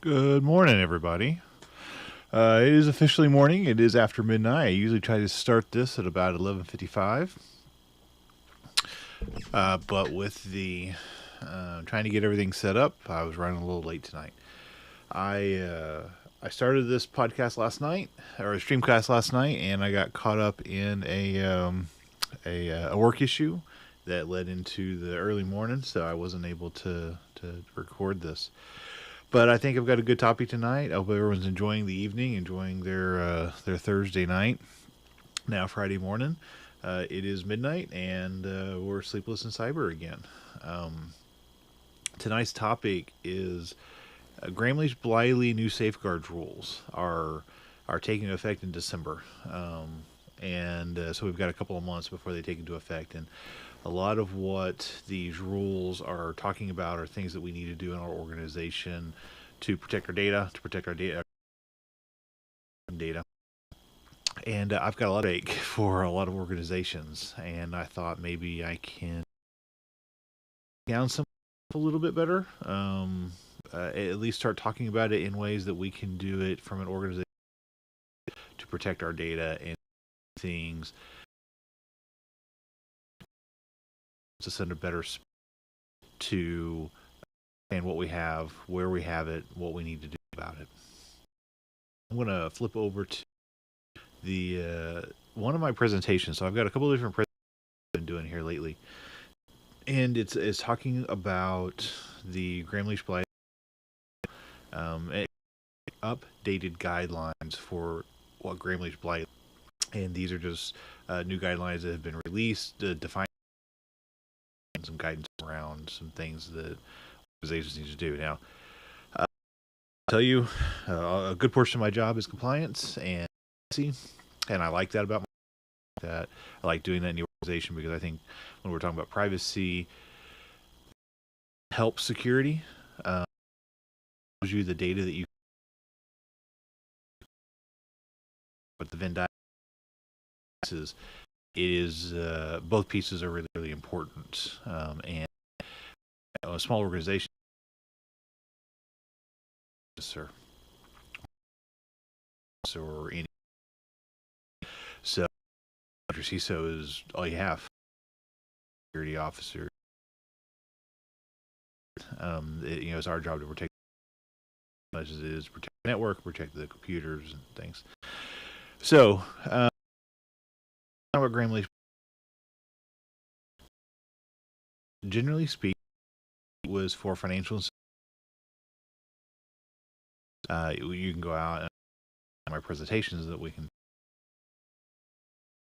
Good morning, everybody. It is officially morning. It is after midnight. I usually try to start this at about 11:55, but with the trying to get everything set up, I was running a little late tonight. I started this podcast last night, or a streamcast last night, and I got caught up in a work issue that led into the early morning, so I wasn't able to record this. But I think I've got a good topic tonight. I hope everyone's enjoying the evening, enjoying their Thursday night. Now Friday morning, it is midnight, and we're sleepless in cyber again. Um, Tonight's topic is Gramley's Bliley new safeguards rules are taking effect in December, and so we've got a couple of months before they take into effect. And a lot of what these rules are talking about are things that we need to do in our organization to protect our data, data. And I've got a lot of ache for a lot of organizations, and I thought maybe I can down some a little bit better. At least start talking about it in ways that we can do it from an organization to protect our data and things to send a better to understand what we have, where we have it, what we need to do about it. I'm going to flip over to the one of my presentations. So I've got a couple of different presentations I've been doing here lately, and it's talking about the Graham-Leach Blythe updated guidelines for what Graham-Leach Blythe, and these are just new guidelines that have been released to define some guidance around some things that organizations need to do. Now, I'll tell you, a good portion of my job is compliance and I like that about that. I like doing that in the organization because I think when we're talking about privacy, help security, shows you the data that you, but the Venn diagram is both pieces are really really important, and a small organization, sir, or any, so your CISO is all you have. Security officer, it's our job to protect as much as it is protect the network, protect the computers and things. So, about Graham-Leach, generally speaking, was for financial. You can go out and my presentations that we can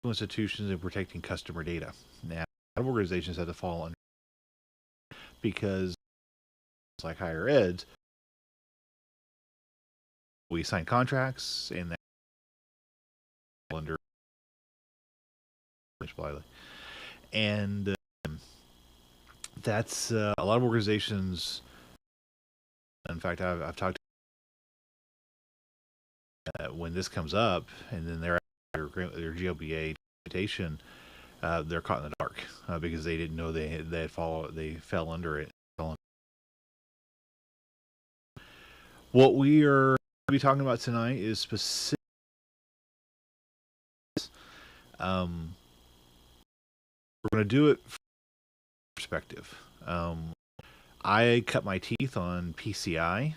institutions in protecting customer data. Now, a lot of organizations have to fall under because it's like higher ed. We sign contracts and that under and that's a lot of organizations. In fact, I've talked when this comes up, and then their GLBA documentation, they're caught in the dark because they didn't know they fell under it. What we are going to be talking about tonight is specific. We're going to do it from perspective. I cut my teeth on PCI,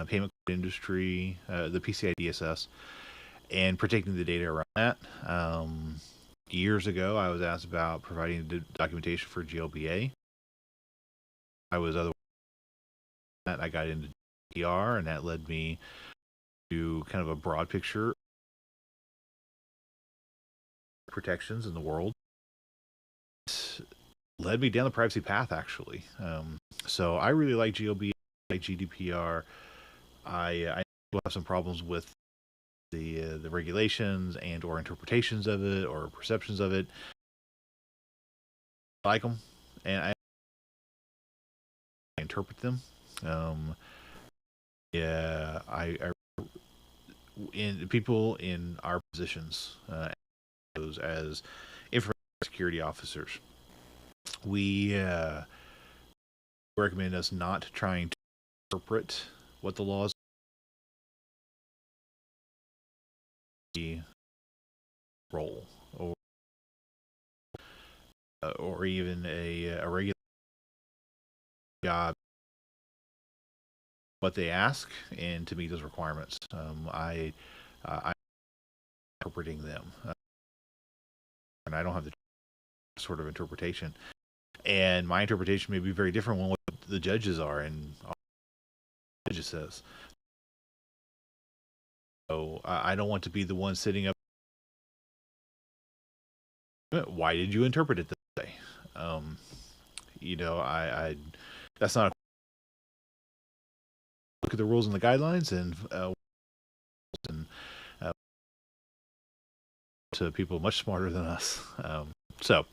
payment card industry, the PCI DSS, and protecting the data around that. Years ago, I was asked about providing the documentation for GLBA. I was otherwise that I got into PR, and that led me to kind of a broad picture protections in the world. It led me down the privacy path, actually. So I really like GLBA, like GDPR. I have some problems with the regulations and or interpretations of it or perceptions of it. I like them, and I interpret them. Yeah, I in people in our positions as information security officers, we recommend us not trying to interpret what the laws role or even a regular job, what they ask and to meet those requirements. I'm interpreting them, and I don't have the sort of interpretation. And my interpretation may be very different from what the judges are, and all the judges says. So I don't want to be the one sitting up. Why did you interpret it this way? I that's not a, look at the rules and the guidelines and to people much smarter than us. So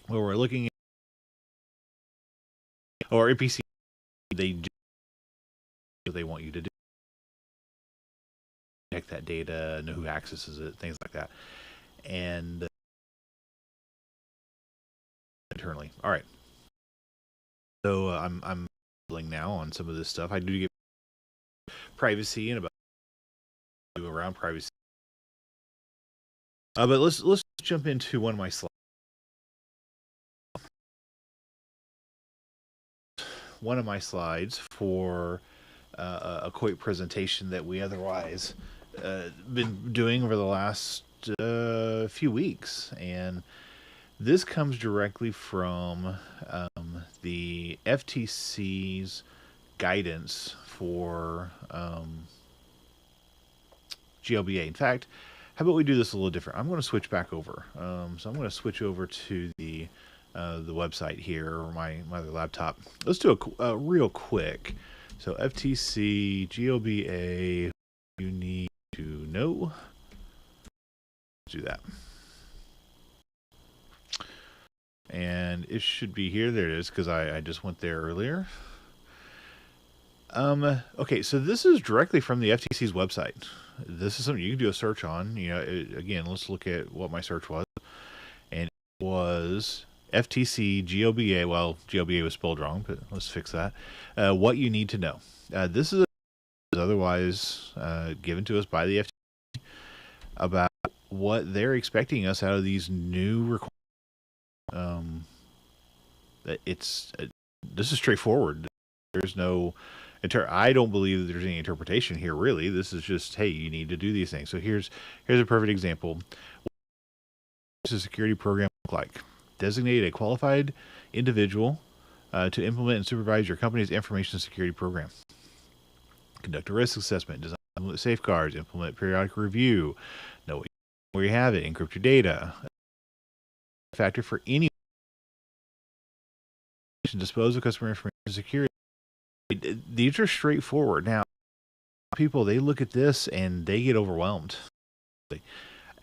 what we're looking at, or NPC, they do what they want you to do. Check that data, know who accesses it, things like that, and internally. All right. So I'm now on some of this stuff. I do get privacy and about around privacy. But let's jump into one of my slides. One of my slides for a quick presentation that we otherwise been doing over the last few weeks, and this comes directly from the FTC's guidance for GLBA. In fact, how about we do this a little different? I'm going to switch back over. So I'm going to switch over to the website here, or my other laptop. Let's do a real quick. So FTC GLBA, you need to know. Let's do that. And it should be here. There it is, because I just went there earlier. Okay, so this is directly from the FTC's website. This is something you can do a search on. Again, let's look at what my search was. And it was FTC GLBA. Well, GLBA was spelled wrong, but let's fix that. What you need to know. This is otherwise given to us by the FTC about what they're expecting us out of these new requirements. This is straightforward. There's no I don't believe that there's any interpretation here, really. This is just, hey, you need to do these things. So here's a perfect example. What does a security program look like? Designate a qualified individual to implement and supervise your company's information security program. Conduct a risk assessment, design safeguards, implement periodic review, know where you have it, encrypt your data. Factor for any dispose of customer information security. These are straightforward. Now, people, they look at this and they get overwhelmed.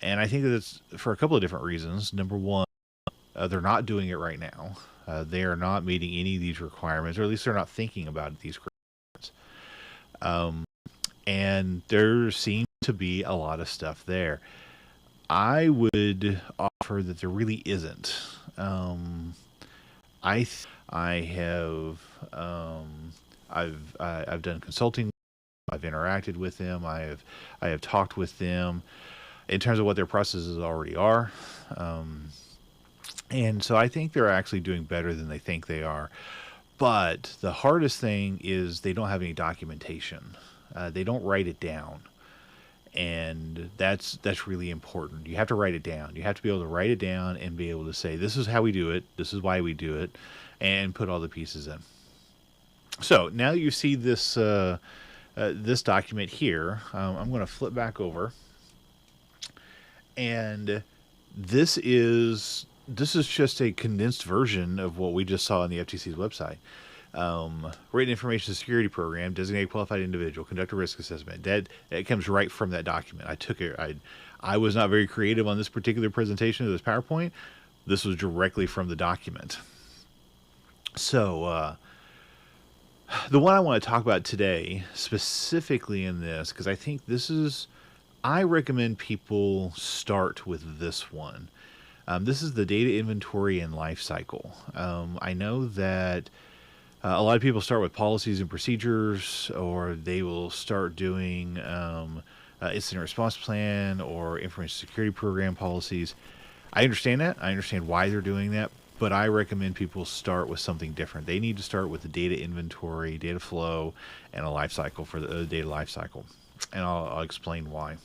And I think that it's for a couple of different reasons. Number one, they're not doing it right now. They are not meeting any of these requirements, or at least they're not thinking about these requirements. And there seems to be a lot of stuff there. I would offer that there really isn't. I've done consulting. I've interacted with them. I have talked with them in terms of what their processes already are. And so I think they're actually doing better than they think they are. But the hardest thing is they don't have any documentation. They don't write it down. And that's really important. You have to write it down. You have to be able to write it down and be able to say, this is how we do it. This is why we do it, and put all the pieces in. So now you see this this document here. I'm going to flip back over, and this is just a condensed version of what we just saw on the FTC's website. Written information security program, designate qualified individual, conduct a risk assessment. That comes right from that document. I took it. I was not very creative on this particular presentation of this PowerPoint. This was directly from the document. So the one I want to talk about today, specifically in this, because I think I recommend people start with this one. This is the data inventory and life cycle. I know that a lot of people start with policies and procedures, or they will start doing incident response plan or information security program policies. I understand that. I understand why they're doing that, but I recommend people start with something different. They need to start with the data inventory, data flow, and a life cycle for the data life cycle. And I'll explain why.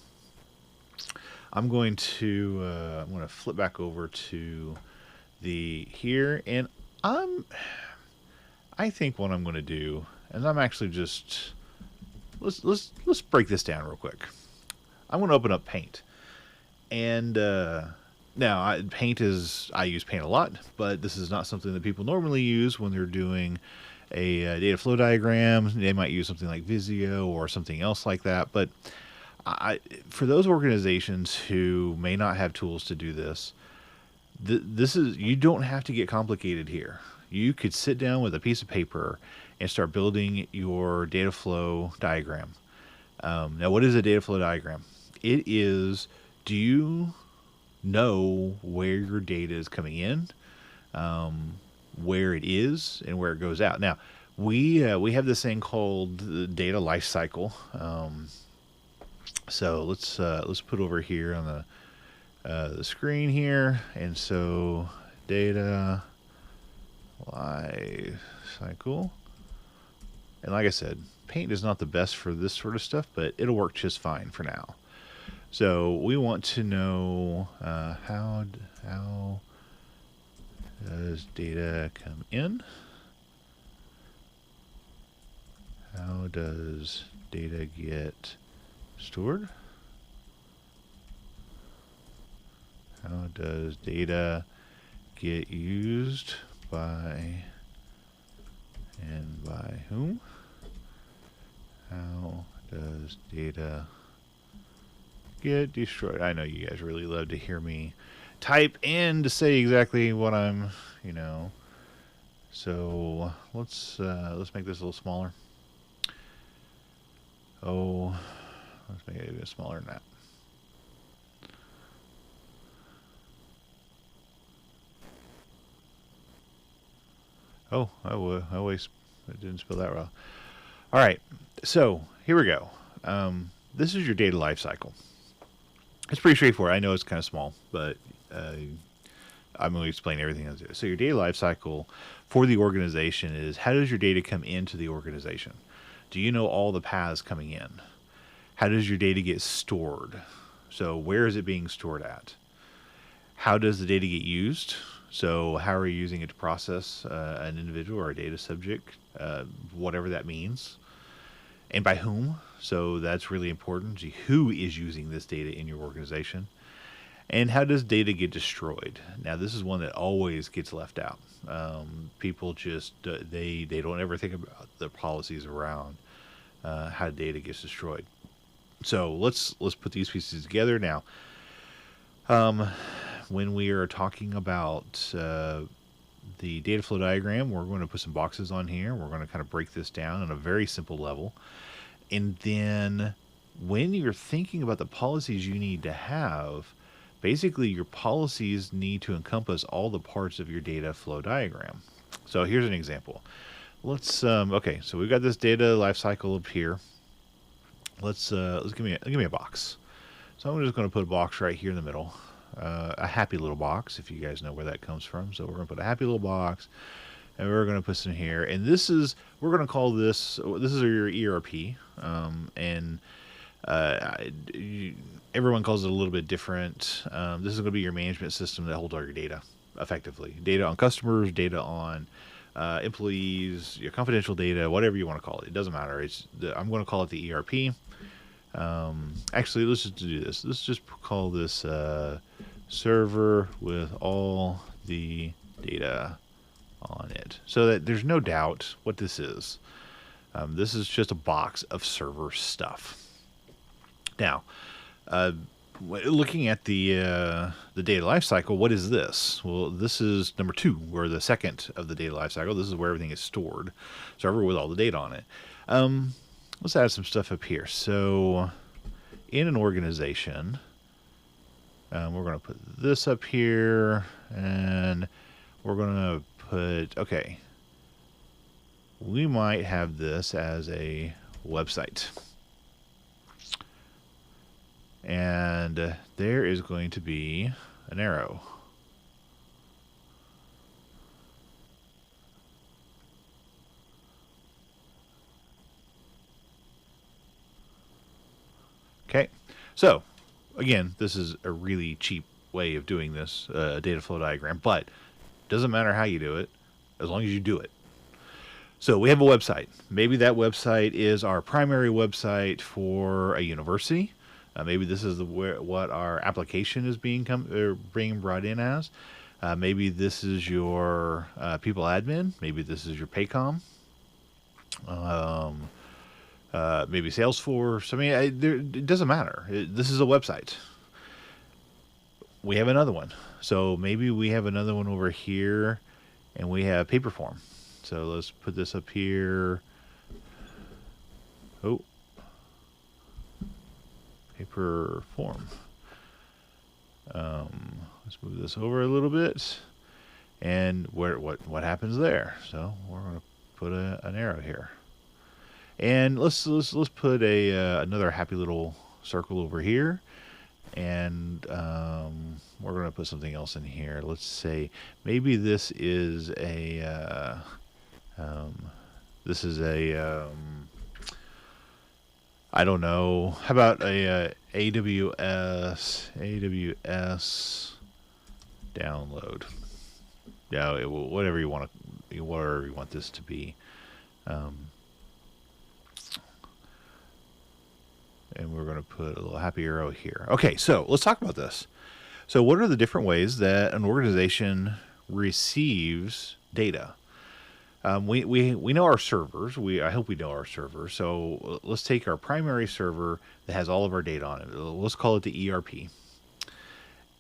I'm going to flip back over to the here, and I think what I'm going to do, and I'm actually just let's break this down real quick. I'm going to open up Paint, and now I use Paint a lot, but this is not something that people normally use when they're doing a data flow diagram. They might use something like Visio or something else like that, but for those organizations who may not have tools to do this, you don't have to get complicated here. You could sit down with a piece of paper and start building your data flow diagram. Now, what is a data flow diagram? It is, do you know where your data is coming in, where it is, and where it goes out? Now, we have this thing called the data life cycle. So let's put over here on the screen here, and so data life cycle. And like I said, Paint is not the best for this sort of stuff, but it'll work just fine for now. So we want to know how does data come in? How does data get stored? How does data get used by and by whom? How does data get destroyed? I know you guys really love to hear me type in to say exactly what I'm, So let's make this a little smaller. Oh, let's make it a bit smaller than that. Oh, I didn't spell that well. All right, so here we go. This is your data life cycle. It's pretty straightforward. I know it's kind of small, but I'm going to explain everything as it is. So your data life cycle for the organization is, how does your data come into the organization? Do you know all the paths coming in? How does your data get stored? So where is it being stored at? How does the data get used? So how are you using it to process an individual or a data subject, whatever that means? And by whom? So that's really important. Who is using this data in your organization? And how does data get destroyed? Now, this is one that always gets left out. People just, they don't ever think about the policies around how data gets destroyed. So let's put these pieces together now. When we are talking about the data flow diagram, we're going to put some boxes on here. We're going to kind of break this down on a very simple level. And then when you're thinking about the policies you need to have, basically your policies need to encompass all the parts of your data flow diagram. So here's an example. Let's okay, so we've got this data lifecycle up here. Let's give me a box. So I'm just going to put a box right here in the middle. A happy little box, if you guys know where that comes from. So we're going to put a happy little box, and we're going to put some here. And we're going to call this is your ERP, and everyone calls it a little bit different. This is going to be your management system that holds all your data, effectively. Data on customers, data on employees, your confidential data, whatever you want to call it. It doesn't matter. I'm going to call it the ERP. Actually, let's just do this. Let's just call this server with all the data on it, so that there's no doubt what this is. This is just a box of server stuff. Now, looking at the data lifecycle, what is this? Well, this is number 2, or the second of the data lifecycle. This is where everything is stored, server with all the data on it. Let's add some stuff up here. So in an organization, we're going to put this up here, and we're going to put, okay, we might have this as a website. And there is going to be an arrow. Okay, so again, this is a really cheap way of doing this, data flow diagram, but doesn't matter how you do it, as long as you do it. So we have a website. Maybe that website is our primary website for a university. Maybe this is what our application is being brought in as. Maybe this is your people admin. Maybe this is your Paycom. Maybe Salesforce. I mean, it doesn't matter. This is a website. We have another one. So maybe we have another one over here, and we have Paperform. So let's put this up here. Oh, Paperform. Let's move this over a little bit, and what happens there? So we're going to put an arrow here. And let's put another happy little circle over here, and we're going to put something else in here. Let's say maybe this is a I don't know. How about a AWS download? Yeah, whatever you want this to be. And we're going to put a little happy arrow here. Okay, so let's talk about this. So what are the different ways that an organization receives data? We know our servers. I hope we know our servers. So let's take our primary server that has all of our data on it. Let's call it the ERP.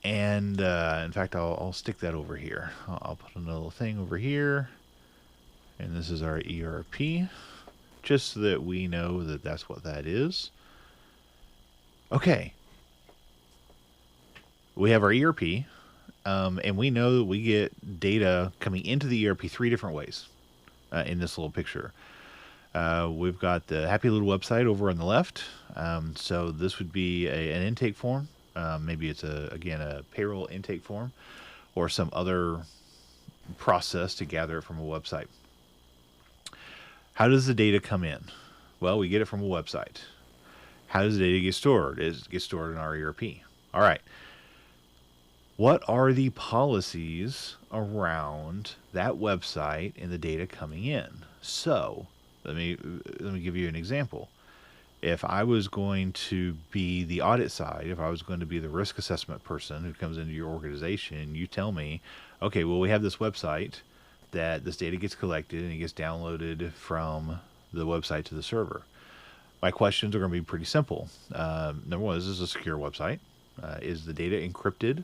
And in fact, I'll stick that over here. I'll put another thing over here. And this is our ERP, just so that we know that that's what that is. Okay. We have our ERP, and we know that we get data coming into the ERP 3 different ways in this little picture. We've got the happy little website over on the left. So this would be an intake form. Maybe it's again a payroll intake form, or some other process to gather it from a website. How does the data come in? Well, we get it from a website. How does the data get stored? It gets stored in our ERP. All right. What are the policies around that website and the data coming in? So let me give you an example. If I was going to be the audit side, if I was going to be the risk assessment person who comes into your organization, you tell me, okay, well, we have this website that this data gets collected and it gets downloaded from the website to the server. My questions are going to be pretty simple. Number one, is this a secure website? Is the data encrypted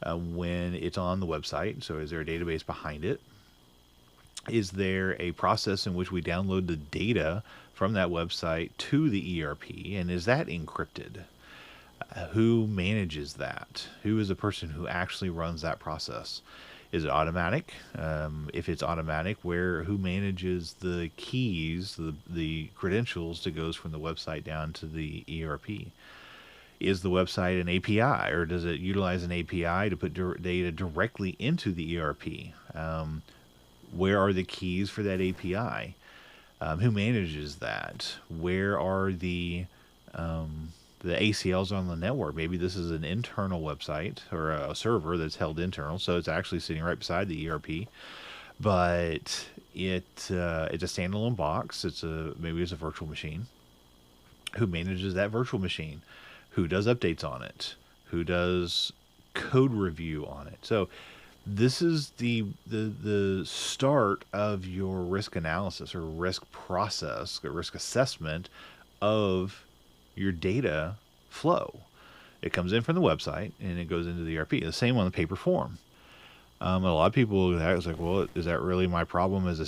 when it's on the website? So is there a database behind it? Is there a process in which we download the data from that website to the ERP? And is that encrypted? Who manages that? Who is the person who actually runs that process? Is it automatic? If it's automatic, who manages the keys, the credentials that goes from the website down to the ERP? Is the website an API, or does it utilize an API to put data directly into the ERP? Where are the keys for that API? Who manages that? Where are the ACLs on the network? Maybe this is an internal website or a server that's held internal, so it's actually sitting right beside the ERP, but it's a standalone box. Maybe it's a virtual machine. Who manages that virtual machine? Who does updates on it? Who does code review on it? So this is the start of your risk analysis or risk process, or risk assessment of your data flow. It comes in from the website and it goes into the ERP. The same on the paper form. A lot of people was like, well, is that really my problem as a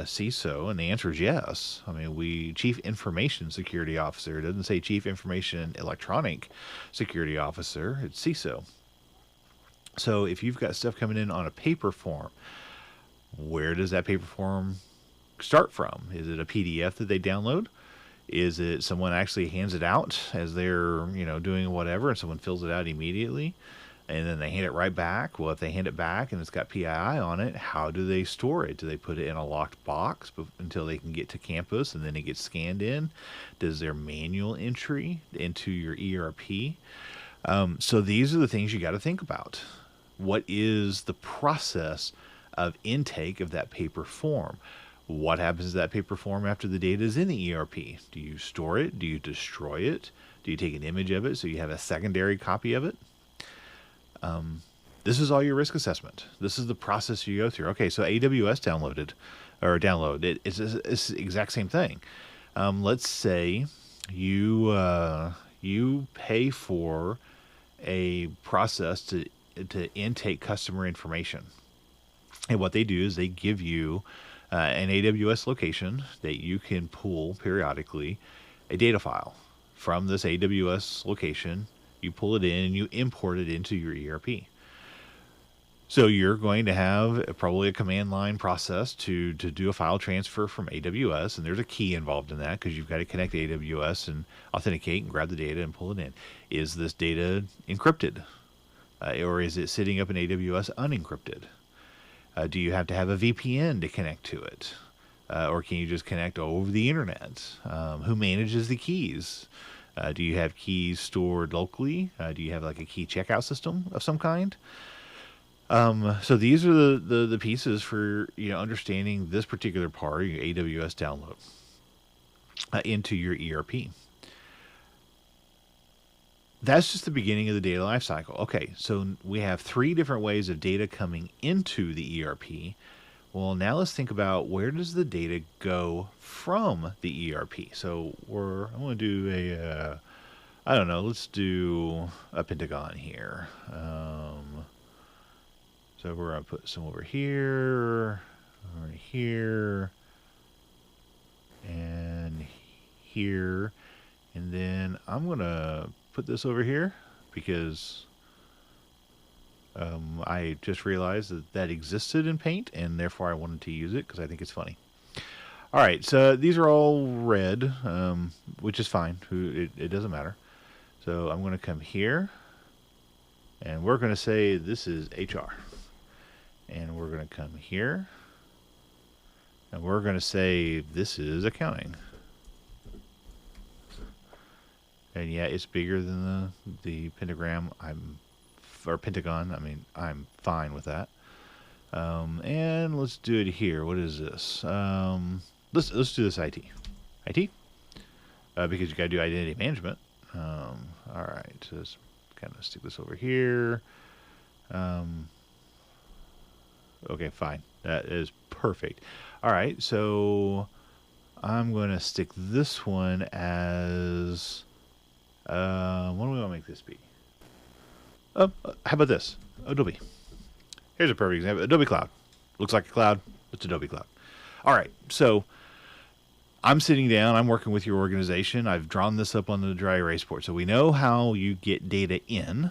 CISO? And the answer is yes. I mean, Chief Information Security Officer. It doesn't say Chief Information Electronic Security Officer. It's CISO. So if you've got stuff coming in on a paper form, where does that paper form start from? Is it a PDF that they download? Is it someone actually hands it out as they're, doing whatever, and someone fills it out immediately, and then they hand it right back? Well, if they hand it back and it's got PII on it, how do they store it? Do they put it in a locked box until they can get to campus and then it gets scanned in? Does there manual entry into your ERP? So these are the things you got to think about. What is the process of intake of that paper form? What happens to that paper form after the data is in the ERP? Do you store it? Do you destroy it? Do you take an image of it so you have a secondary copy of it? This is all your risk assessment. This is the process you go through. Okay, so AWS download. It's the exact same thing. Let's say you pay for a process to intake customer information. And what they do is they give you an AWS location that you can pull periodically a data file from this AWS location. You pull it in and you import it into your ERP. So you're going to have probably a command line process to do a file transfer from AWS, and there's a key involved in that because you've got to connect to AWS and authenticate and grab the data and pull it in. Is this data encrypted? Or is it sitting up in AWS unencrypted? Do you have to have a VPN to connect to it? Or can you just connect over the internet? Who manages the keys? Do you have keys stored locally? Do you have like a key checkout system of some kind? So these are the pieces for understanding this particular part of your AWS download into your ERP. That's just the beginning of the data lifecycle. Okay, so we have 3 different ways of data coming into the ERP. Well, now let's think about where does the data go from the ERP. So I'm going to do I don't know, let's do a pentagon here. So we're going to put some over here, and here. And then I'm going to put this over here because I just realized that existed in Paint, and therefore I wanted to use it because I think it's funny. All right, so these are all red, which is fine. It doesn't matter. So I'm going to come here, and we're going to say this is HR. And we're going to come here, and we're going to say this is accounting. And yeah, it's bigger than the pentagram. Pentagon. I mean, I'm fine with that. And let's do it here. What is this? Let's do this IT. IT? Because you got to do identity management. All right. So let's kind of stick this over here. Okay, fine. That is perfect. All right, so I'm going to stick this one as... what do we want to make this be? How about this? Adobe. Here's a perfect example. Adobe Cloud. Looks like a cloud. It's Adobe Cloud. All right, so I'm sitting down. I'm working with your organization. I've drawn this up on the dry erase board. So we know how you get data in.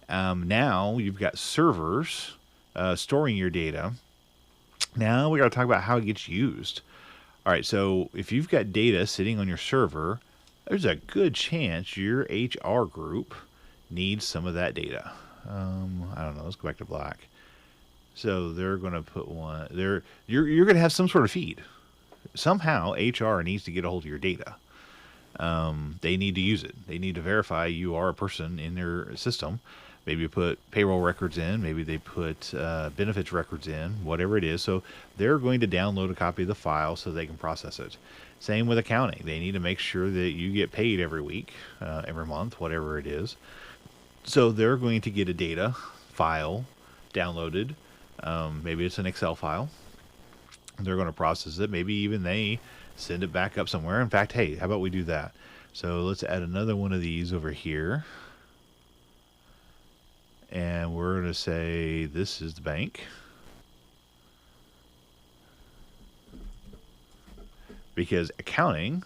Now you've got servers storing your data. Now we got to talk about how it gets used. All right, so if you've got data sitting on your server, there's a good chance your HR group needs some of that data. I don't know. Let's go back to black. So they're going to put one there. You're going to have some sort of feed. Somehow HR needs to get a hold of your data. They need to use it. They need to verify you are a person in their system. Maybe put payroll records in. Maybe they put benefits records in, whatever it is. So they're going to download a copy of the file so they can process it. Same with accounting. They need to make sure that you get paid every week, every month, whatever it is. So they're going to get a data file downloaded. Maybe it's an Excel file. They're going to process it. Maybe even they send it back up somewhere. In fact, hey, how about we do that? So let's add another one of these over here. And we're going to say this is the bank. Because accounting,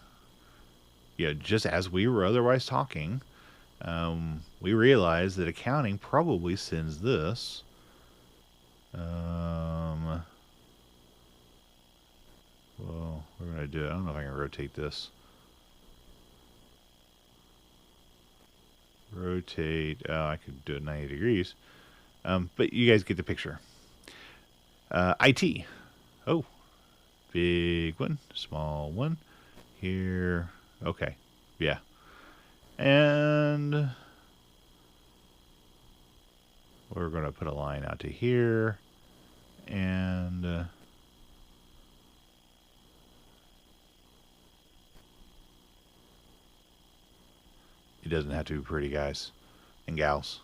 just as we were otherwise talking, we realized that accounting probably sends this. Well, we're going to do it. I don't know if I can rotate this. rotate. I could do it 90 degrees. But you guys get the picture. IT. Oh, big one, small one. Here. Okay. Yeah. And we're going to put a line out to here. And it doesn't have to be pretty, guys and gals.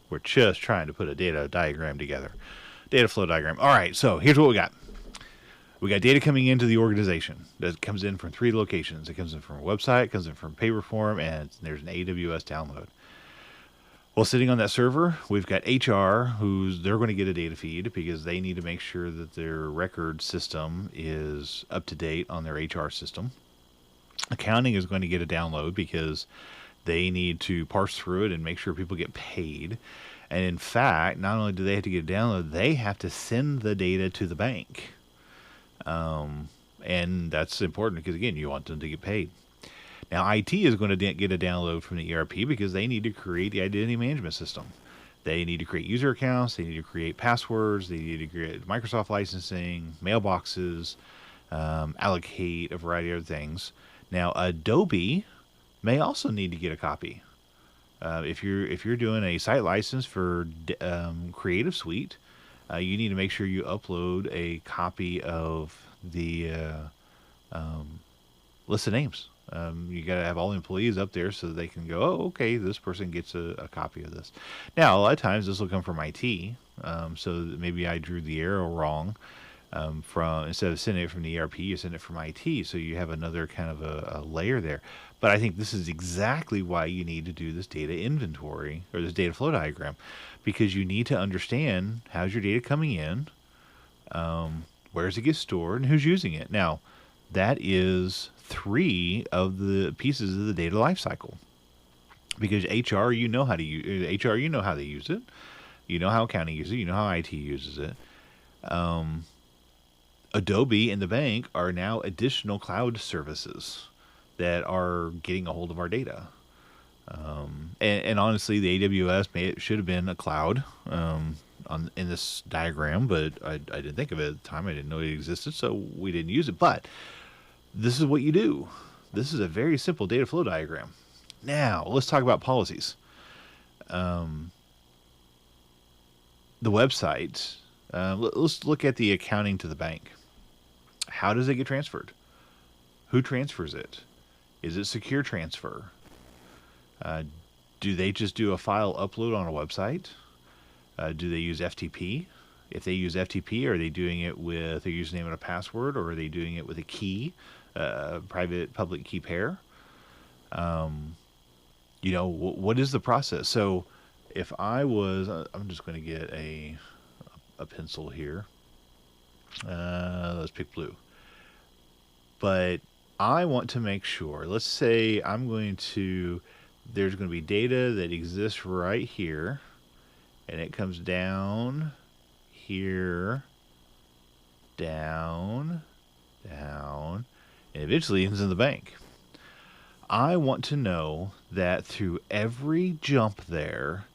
We're just trying to put a data diagram together. Data flow diagram. All right, so here's what we got. We got data coming into the organization that comes in from 3 locations. It comes in from a website, it comes in from paper form, and there's an AWS download. Well, sitting on that server, we've got HR, they're going to get a data feed because they need to make sure that their record system is up to date on their HR system. Accounting is going to get a download because they need to parse through it and make sure people get paid. And in fact, not only do they have to get a download, they have to send the data to the bank. And that's important because, again, you want them to get paid. Now, IT is going to get a download from the ERP because they need to create the identity management system. They need to create user accounts. They need to create passwords. They need to create Microsoft licensing, mailboxes, allocate a variety of things. Now, Adobe may also need to get a copy. If you're doing a site license for Creative Suite, you need to make sure you upload a copy of the list of names. You got to have all the employees up there so that they can go, oh, okay, this person gets a copy of this. Now, a lot of times this will come from IT, so maybe I drew the arrow wrong. Instead of sending it from the ERP, you send it from IT, so you have another kind of a layer there. But I think this is exactly why you need to do this data inventory or this data flow diagram, because you need to understand how's your data coming in, where does it get stored, and who's using it. Now, that is 3 of the pieces of the data lifecycle. Because HR, you know how to use HR, you know how they use it, you know how accounting uses it, you know how IT uses it. Adobe and the bank are now additional cloud services that are getting a hold of our data. And honestly, the AWS should have been a cloud in this diagram, but I didn't think of it at the time. I didn't know it existed, so we didn't use it. But this is what you do. This is a very simple data flow diagram. Now, let's talk about policies. The website, let's look at the accounting to the bank. How does it get transferred? Who transfers it? Is it secure transfer? Do they just do a file upload on a website? Do they use FTP? If they use FTP, are they doing it with a username and a password, or are they doing it with a key, private public key pair? What is the process? So if I was, I'm just going to get a pencil here. Let's pick blue. But I want to make sure, let's say there's going to be data that exists right here, and it comes down here, down, and eventually ends in the bank. I want to know that through every jump there,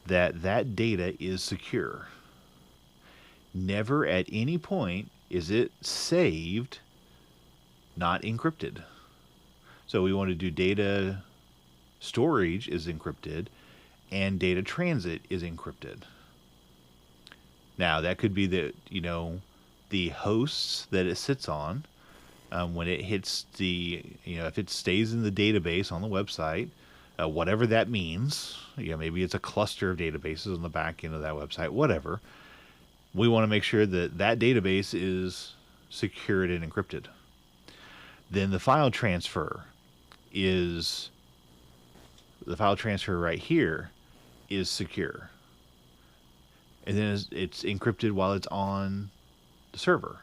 that data is secure. Never at any point is it saved not encrypted. So we want to do data storage is encrypted and data transit is encrypted. Now that could be the hosts that it sits on. When it hits if it stays in the database on the website, whatever that means, maybe it's a cluster of databases on the back end of that website, whatever. We want to make sure that database is secured and encrypted. Then the file transfer right here is secure. And then it's encrypted while it's on the server.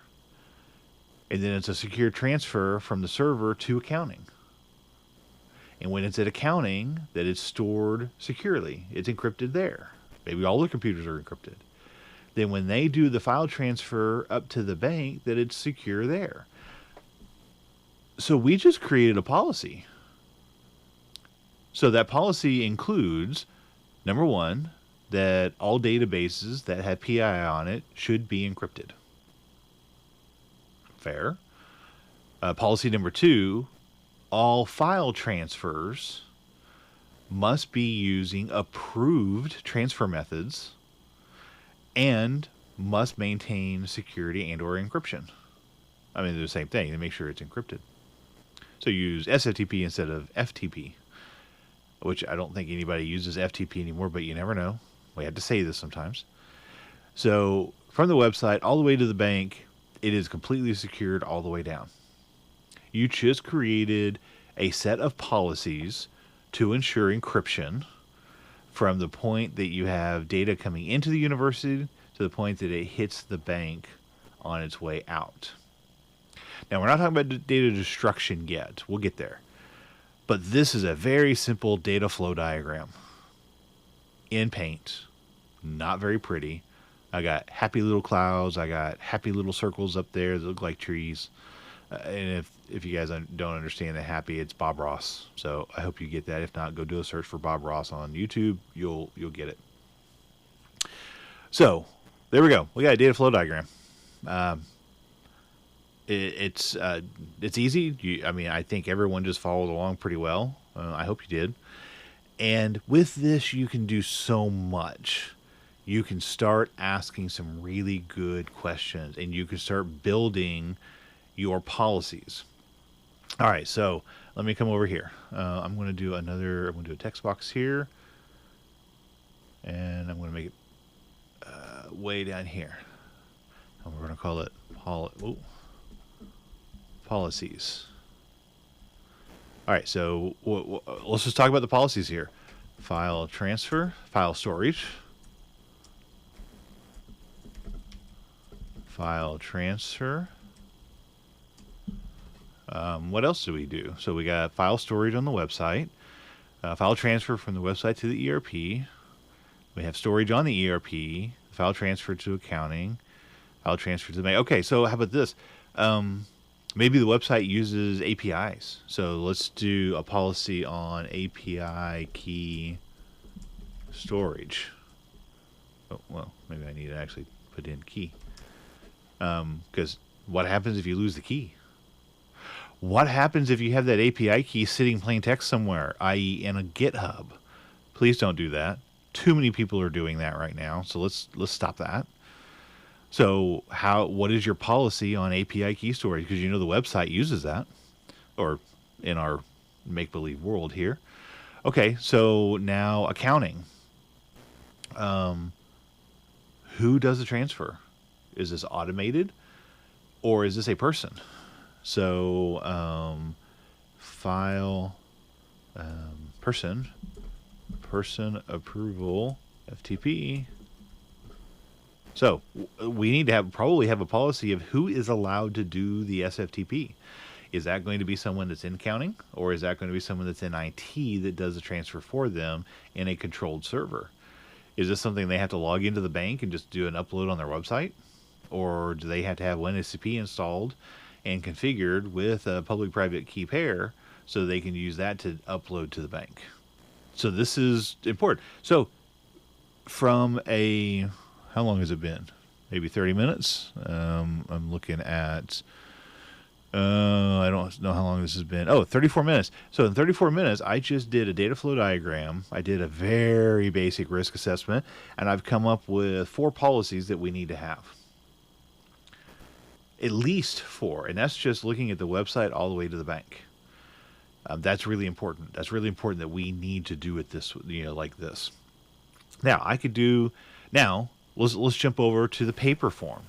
And then it's a secure transfer from the server to accounting. And when it's at accounting, that it's stored securely. It's encrypted there. Maybe all the computers are encrypted. Then when they do the file transfer up to the bank, that it's secure there. So we just created a policy. So that policy includes, number one, that all databases that have PII on it should be encrypted. Fair. Policy number two, all file transfers must be using approved transfer methods and must maintain security and or encryption. I mean, they're the same thing. They make sure it's encrypted. So use SFTP instead of FTP, which I don't think anybody uses FTP anymore, but you never know. We have to say this sometimes. So from the website all the way to the bank, it is completely secured all the way down. You just created a set of policies to ensure encryption from the point that you have data coming into the university to the point that it hits the bank on its way out. Now, we're not talking about data destruction yet. We'll get there. But this is a very simple data flow diagram in Paint. Not very pretty. I got happy little clouds. I got happy little circles up there that look like trees. And if you guys don't understand the happy, it's Bob Ross. So I hope you get that. If not, go do a search for Bob Ross on YouTube. You'll get it. So there we go. We got a data flow diagram. It's easy. I think everyone just followed along pretty well. I hope you did. And with this, you can do so much. You can start asking some really good questions, and you can start building your policies. All right, so let me come over here. I'm going to do a text box here, and I'm going to make it way down here. And we're going to call it policies. All right, so let's just talk about the policies here. File transfer, file storage, file transfer. What else do we do? So we got file storage on the website, file transfer from the website to the ERP. We have storage on the ERP, file transfer to accounting, file transfer to the bank. Okay, so how about this? Maybe the website uses APIs. So let's do a policy on API key storage. Oh, well, maybe I need to actually put in key. Because what happens if you lose the key? What happens if you have that API key sitting plain text somewhere, i.e. in a GitHub? Please don't do that. Too many people are doing that right now, so let's stop that. So what is your policy on API key storage? Because you know the website uses that, or in our make-believe world here. Okay, so now accounting. Who does the transfer? Is this automated, or is this a person? So file person approval FTP. So we need to probably have a policy of who is allowed to do the SFTP. Is that going to be someone that's in accounting, or is that going to be someone that's in IT that does the transfer for them in a controlled server? Is this something they have to log into the bank and just do an upload on their website? Or do they have to have WinSCP installed and configured with a public-private key pair so they can use that to upload to the bank? So this is important. So from how long has it been? Maybe 30 minutes? I'm looking at, I don't know how long this has been. 34 minutes. So in 34 minutes, I just did a data flow diagram. I did a very basic risk assessment, and I've come up with 4 policies that we need to have. At least 4, and that's just looking at the website all the way to the bank. That's really important. That's really important that we need to do it this, like this. Now let's jump over to the paper form.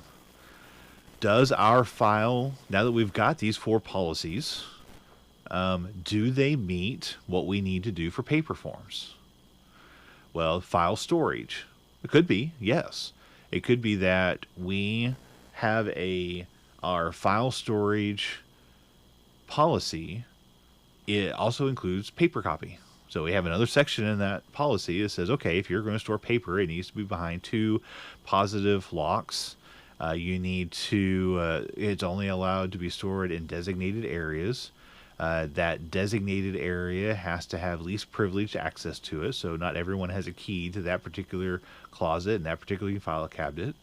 Does our file, now that we've got these 4 policies, do they meet what we need to do for paper forms? Well, file storage. It could be, yes. It could be that we have our file storage policy. It also includes paper copy. So we have another section in that policy that says, okay, if you're going to store paper, it needs to be behind 2 positive locks. You need to, it's only allowed to be stored in designated areas. That designated area has to have least privileged access to it, so not everyone has a key to that particular closet and that particular file cabinet.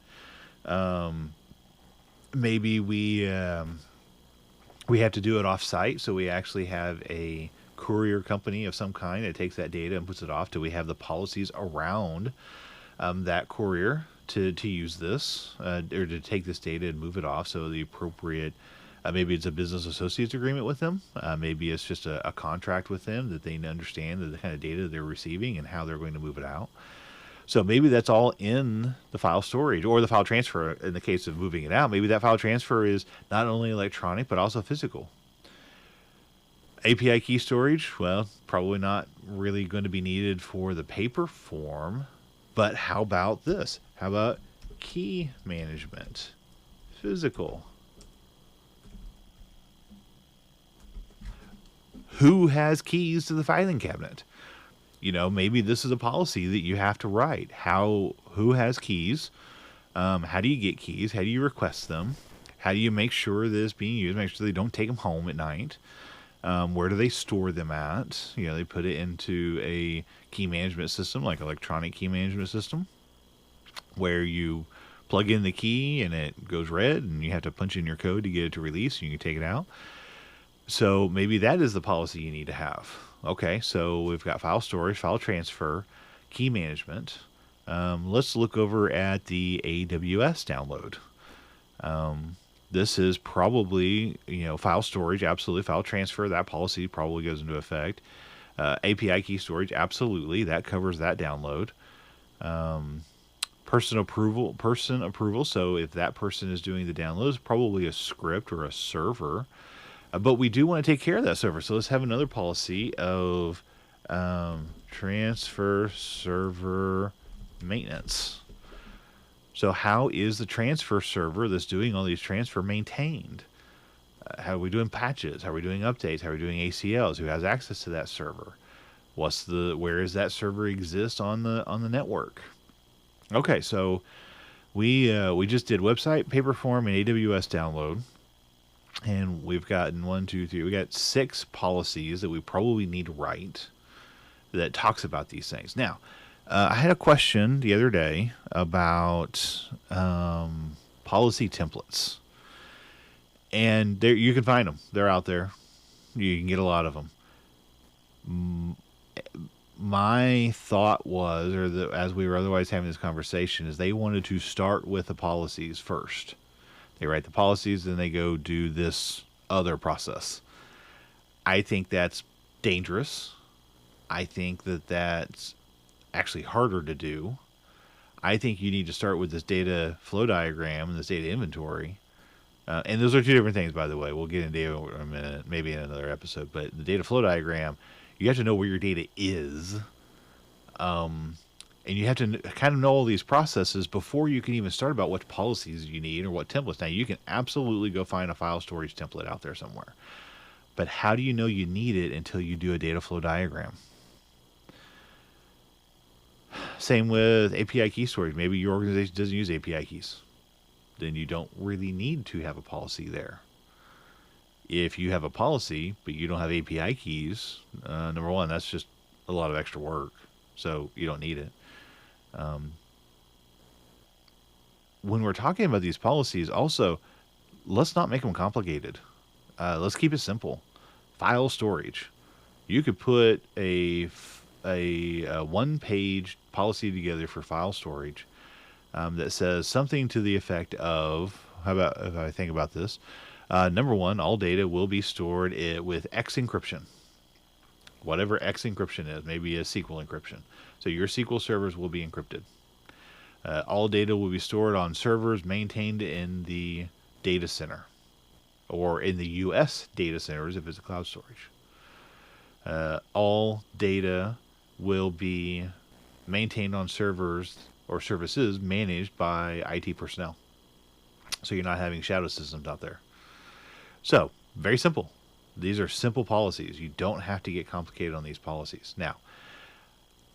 Maybe we have to do it off-site, so we actually have a courier company of some kind that takes that data and puts it off. Do we have the policies around that courier to use this or to take this data and move it off? So the appropriate, maybe it's a business associates agreement with them. Maybe it's just a contract with them that they understand the kind of data they're receiving and how they're going to move it out. So maybe that's all in the file storage or the file transfer. In the case of moving it out, maybe that file transfer is not only electronic, but also physical. API key storage, well, probably not really going to be needed for the paper form, but how about this? How about key management? Physical. Who has keys to the filing cabinet? You know, maybe this is a policy that you have to write. Who has keys? How do you get keys? How do you request them? How do you make sure that it's being used? Make sure they don't take them home at night. Where do they store them at? You know, they put it into a key management system, like electronic key management system, where you plug in the key and it goes red and you have to punch in your code to get it to release and you can take it out. So maybe that is the policy you need to have. Okay, so we've got file storage, file transfer, key management. Let's look over at the AWS download. This is probably, file storage, absolutely. File transfer, that policy probably goes into effect. API key storage, absolutely. That covers that download. Person approval. So if that person is doing the downloads, probably a script or a server. But we do want to take care of that server. So let's have another policy of transfer server maintenance. So how is the transfer server that's doing all these transfer maintained? How are we doing patches? How are we doing updates? How are we doing ACLs? Who has access to that server? Where does that server exist on the network? Okay, so we just did website, paperform, and AWS download. And we've gotten 6 policies that we probably need to write that talks about these things. Now, I had a question the other day about policy templates. And you can find them. They're out there. You can get a lot of them. My thought was, as we were otherwise having this conversation, is they wanted to start with the policies first. They write the policies, then they go do this other process. I think that's dangerous. I think that's actually harder to do. I think you need to start with this data flow diagram and this data inventory. And those are two different things, by the way. We'll get into it in a minute, maybe in another episode. But the data flow diagram, you have to know where your data is. And you have to kind of know all these processes before you can even start about what policies you need or what templates. Now, you can absolutely go find a file storage template out there somewhere. But how do you know you need it until you do a data flow diagram? Same with API key storage. Maybe your organization doesn't use API keys. Then you don't really need to have a policy there. If you have a policy, but you don't have API keys, number one, that's just a lot of extra work. So you don't need it. When we're talking about these policies, also, let's not make them complicated. Let's keep it simple. File storage. You could put a one-page policy together for file storage that says something to the effect of, how about if I think about this? Number one, all data will be stored with X encryption. Whatever X encryption is, maybe a SQL encryption. So your SQL servers will be encrypted. All data will be stored on servers maintained in the data center or in the US data centers if it's a cloud storage. All data will be maintained on servers or services managed by IT personnel. So you're not having shadow systems out there. So, very simple. These are simple policies. You don't have to get complicated on these policies. Now,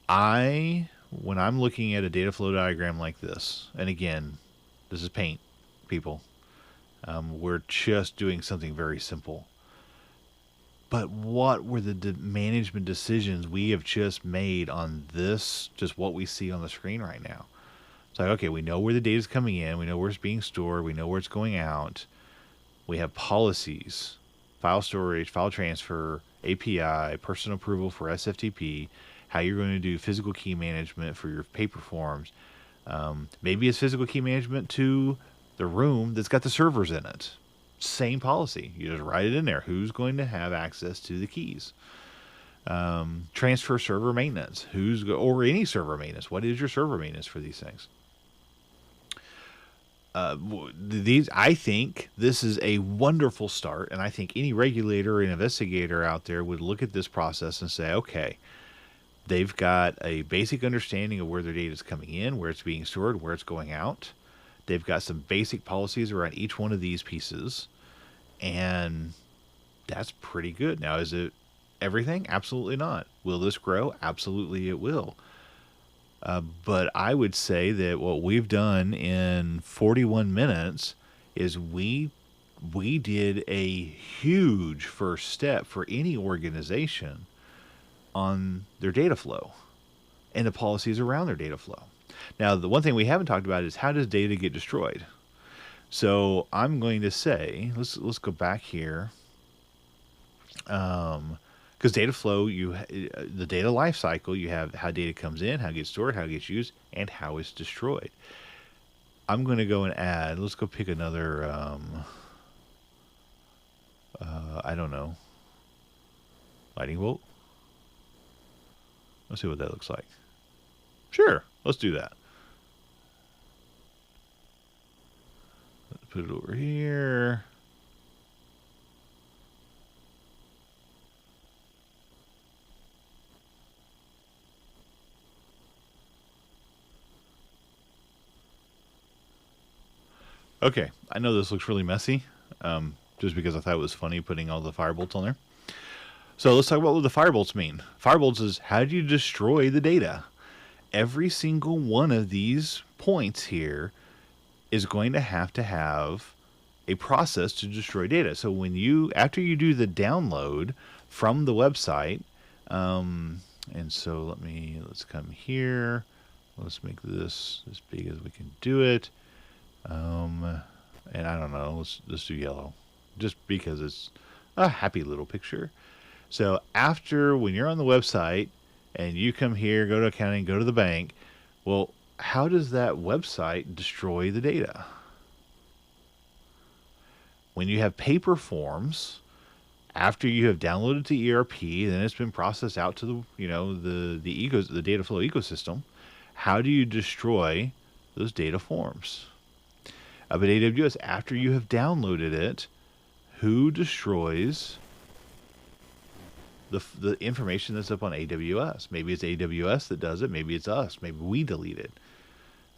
when I'm looking at a data flow diagram like this, and again, this is paint, people. We're just doing something very simple. But what were the management decisions we have just made on this, just what we see on the screen right now? It's like, okay, we know where the data is coming in. We know where it's being stored. We know where it's going out. We have policies, file storage, file transfer, API, personal approval for SFTP, how you're going to do physical key management for your paper forms. Maybe it's physical key management to the room that's got the servers in it. Same policy. You just write it in there. Who's going to have access to the keys? Transfer server maintenance. Or any server maintenance. What is your server maintenance for these things? I think this is a wonderful start, and I think any regulator and investigator out there would look at this process and say, okay, they've got a basic understanding of where their data is coming in, where it's being stored, where it's going out. They've got some basic policies around each one of these pieces, and that's pretty good. Now, is it everything? Absolutely not. Will this grow? Absolutely it will. But I would say that what we've done in 41 minutes is we did a huge first step for any organization on their data flow and the policies around their data flow. Now, the one thing we haven't talked about is how does data get destroyed? So I'm going to say, let's go back here. Because data flow, the data life cycle, you have how data comes in, how it gets stored, how it gets used, and how it's destroyed. I'm going to go and add, let's go pick another, I don't know, lightning bolt. Let's see what that looks like. Sure, let's do that. Let's put it over here. Okay, I know this looks really messy, just because I thought it was funny putting all the firebolts on there. So let's talk about what the firebolts mean. Firebolts is how do you destroy the data? Every single one of these points here is going to have a process to destroy data. So after you do the download from the website, and so let's come here. Let's make this as big as we can do it. And I don't know, let's do yellow, just because it's a happy little picture. So when you're on the website and you come here, go to accounting, go to the bank, well, how does that website destroy the data? When you have paper forms, after you have downloaded to ERP, then it's been processed out to the data flow ecosystem. How do you destroy those data forms? But AWS, after you have downloaded it, who destroys the information that's up on AWS? Maybe it's AWS that does it. Maybe it's us. Maybe we delete it.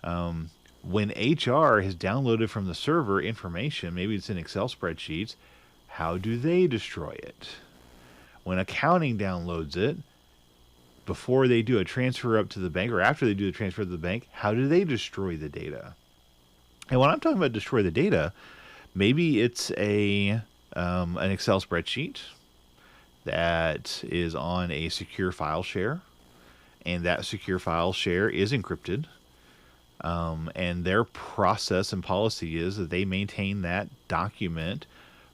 When HR has downloaded from the server information, maybe it's in Excel spreadsheets, how do they destroy it? When accounting downloads it, before they do a transfer up to the bank or after they do the transfer to the bank, how do they destroy the data? And when I'm talking about destroy the data, maybe it's an Excel spreadsheet that is on a secure file share, and that secure file share is encrypted. And their process and policy is that they maintain that document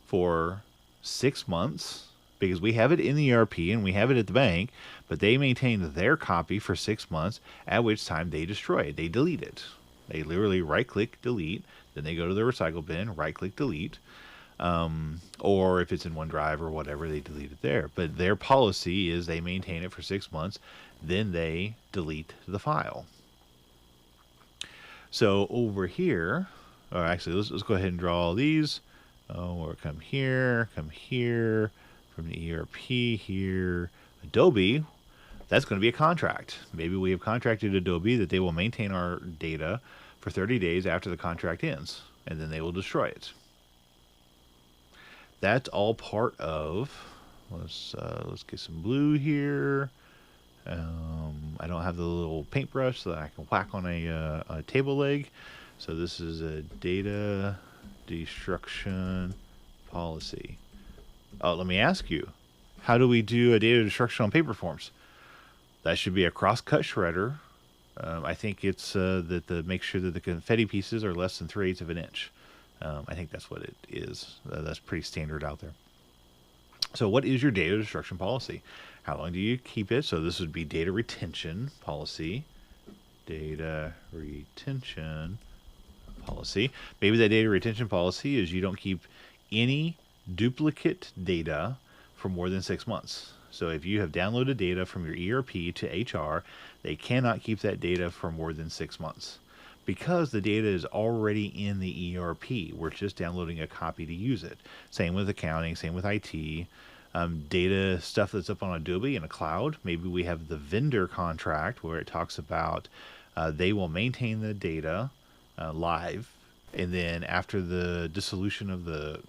for 6 months, because we have it in the ERP and we have it at the bank, but they maintain their copy for 6 months, at which time they destroy it. They delete it. They literally right-click, delete, then they go to the recycle bin, right-click, delete. Or if it's in OneDrive or whatever, they delete it there. But their policy is they maintain it for 6 months, then they delete the file. So over here, or actually, let's go ahead and draw all these. Or come here, from the ERP here, Adobe. That's going to be a contract. Maybe we have contracted Adobe that they will maintain our data for 30 days after the contract ends, and then they will destroy it. That's all part of, let's get some blue here. I don't have the little paintbrush so that I can whack on a table leg. So this is a data destruction policy. Oh, let me ask you, How do we do a data destruction on paper forms? That should be a cross-cut shredder. I think it's that the make sure that the confetti pieces are less than 3/8 of an inch. I think that's what it is. That's pretty standard out there. So what is your data destruction policy? How long do you keep it? So this would be data retention policy. Data retention policy. Maybe that data retention policy is you don't keep any duplicate data for more than 6 months. So if you have downloaded data from your ERP to HR, they cannot keep that data for more than 6 months because the data is already in the ERP. We're just downloading a copy to use it. Same with accounting, same with IT. Data stuff that's up on Adobe in a cloud. Maybe we have the vendor contract where it talks about they will maintain the data live, and then after the dissolution of the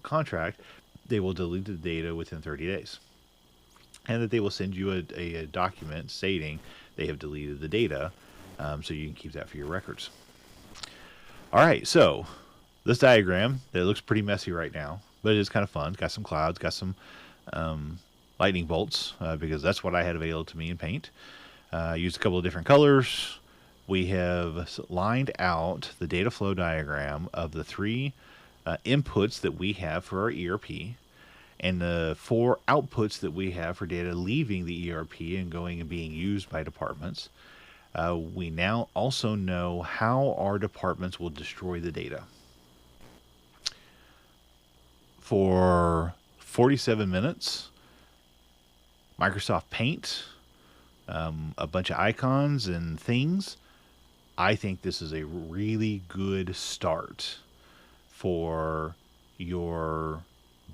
contract, they will delete the data within 30 days. And that they will send you a document stating they have deleted the data, so you can keep that for your records. All right, so this diagram, it looks pretty messy right now, but it is kind of fun. Got some clouds, got some lightning bolts, because that's what I had available to me in Paint. Used a couple of different colors. We have lined out the data flow diagram of the 3 inputs that we have for our ERP and the 4 outputs that we have for data leaving the ERP and going and being used by departments. We now also know how our departments will destroy the data. For 47 minutes, Microsoft Paint, a bunch of icons and things. I think this is a really good start for your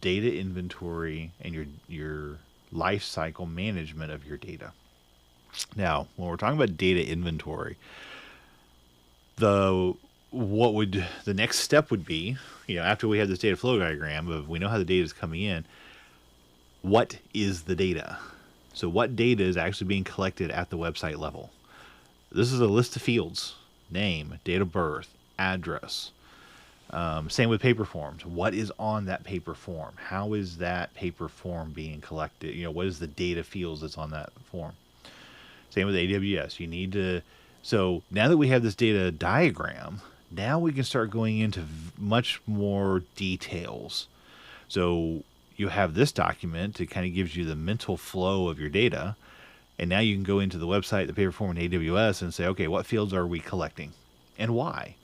data inventory and your life cycle management of your data. Now, when we're talking about data inventory, the next step would be, after we have this data flow diagram of we know how the data is coming in, what is the data? So what data is actually being collected at the website level? This is a list of fields: name, date of birth, address. Same with paper forms. What is on that paper form? How is that paper form being collected? What is the data fields that's on that form? Same with AWS. You need to. So now that we have this data diagram, now we can start going into much more details. So you have this document. It kind of gives you the mental flow of your data. And now you can go into the website, the paper form in AWS, and say, okay, what fields are we collecting and why?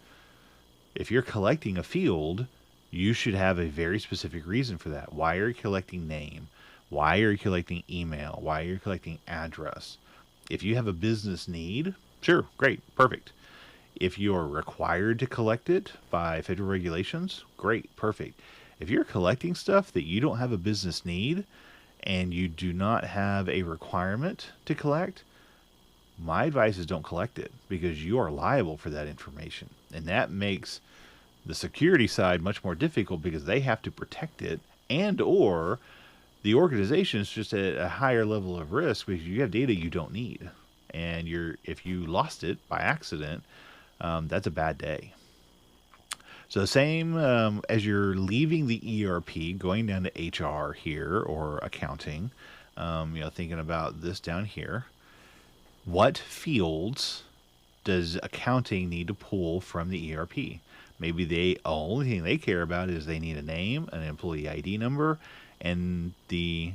If you're collecting a field, you should have a very specific reason for that. Why are you collecting name? Why are you collecting email? Why are you collecting address? If you have a business need, sure, great, perfect. If you're required to collect it by federal regulations, great, perfect. If you're collecting stuff that you don't have a business need and you do not have a requirement to collect, my advice is don't collect it because you are liable for that information. And that makes the security side much more difficult because they have to protect it, and or the organization is just at a higher level of risk because you have data you don't need. And if you lost it by accident, that's a bad day. So same as you're leaving the ERP, going down to HR here or accounting, thinking about this down here. What fields does accounting need to pull from the ERP? Maybe the only thing they care about is they need a name, an employee ID number, and the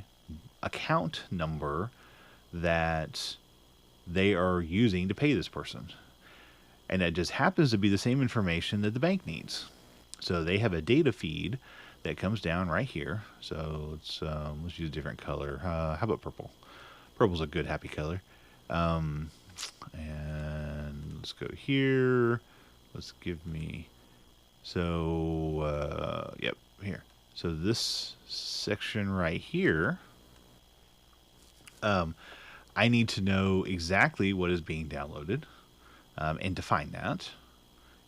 account number that they are using to pay this person. And that just happens to be the same information that the bank needs. So they have a data feed that comes down right here. So let's use a different color. How about purple? Purple's a good, happy color. And let's go here. Let's give me, yep, here. So this section right here, I need to know exactly what is being downloaded and define that.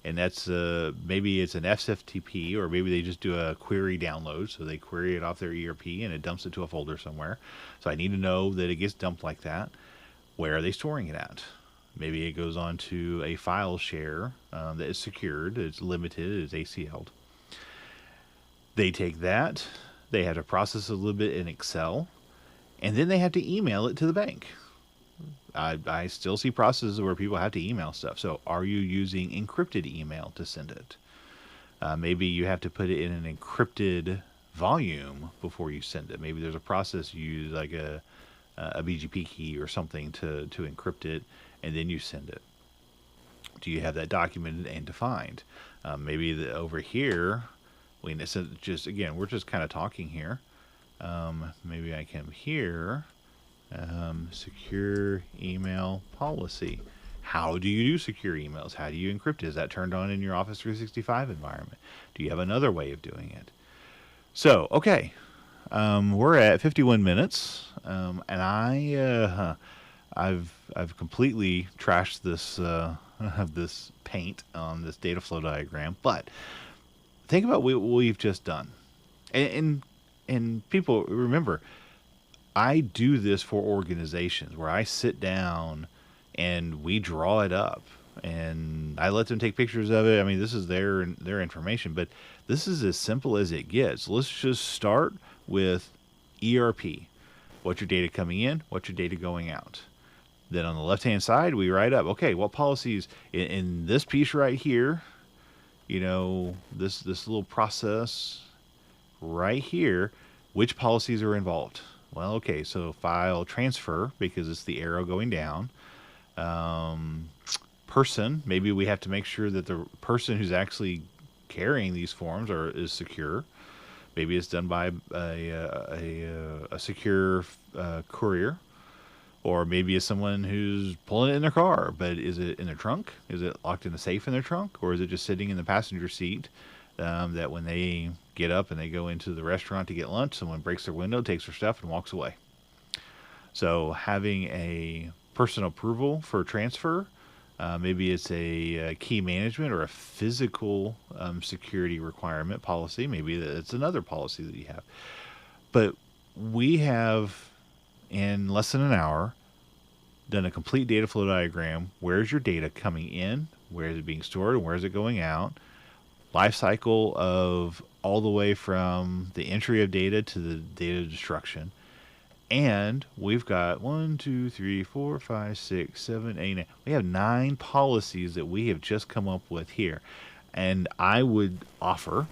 And that's maybe it's an SFTP, or maybe they just do a query download. So they query it off their ERP and it dumps it to a folder somewhere. So I need to know that it gets dumped like that. Where are they storing it at? Maybe it goes on to a file share that is secured, it's limited, it's ACL'd. They take that, they have to process a little bit in Excel. and then they have to email it to the bank. I still see processes where people have to email stuff. So are you using encrypted email to send it? Maybe you have to put it in an encrypted volume before you send it. Maybe there's a process you use, like a BGP key or something to encrypt it, and then you send it. Do you have that documented and defined? Maybe over here, just again, we're just kind of talking here. Maybe I come here, secure email policy. How do you do secure emails? How do you encrypt it? Is that turned on in your Office 365 environment? Do you have another way of doing it? So, okay, we're at 51 minutes, and I've completely trashed this this paint on this data flow diagram. But think about what we've just done, and people remember, I do this for organizations where I sit down and we draw it up and I let them take pictures of it. I mean, this is their information, but this is as simple as it gets. Let's just start with ERP. What's your data coming in? What's your data going out? Then on the left-hand side, we write up, okay, what policies in this piece right here, you know, this little process right here, which policies are involved? Well, okay, so file transfer, because it's the arrow going down. Person, maybe we have to make sure that the person who's actually carrying these forms is secure. Maybe it's done by a secure courier, or maybe it's someone who's pulling it in their car. But is it in their trunk? Is it locked in a safe in their trunk, or is it just sitting in the passenger seat? That when they get up and they go into the restaurant to get lunch, someone breaks their window, takes their stuff, and walks away. So having a personal approval for transfer, maybe it's a key management or a physical security requirement policy. Maybe it's another policy that you have. But we have, in less than an hour, done a complete data flow diagram. Where's your data coming in? Where is it being stored? And where is it going out? Life cycle of all the way from the entry of data to the data destruction. And we've got 1, 2, 3, 4, 5, 6, 7, 8, 9. We have 9 policies that we have just come up with here. And I would offer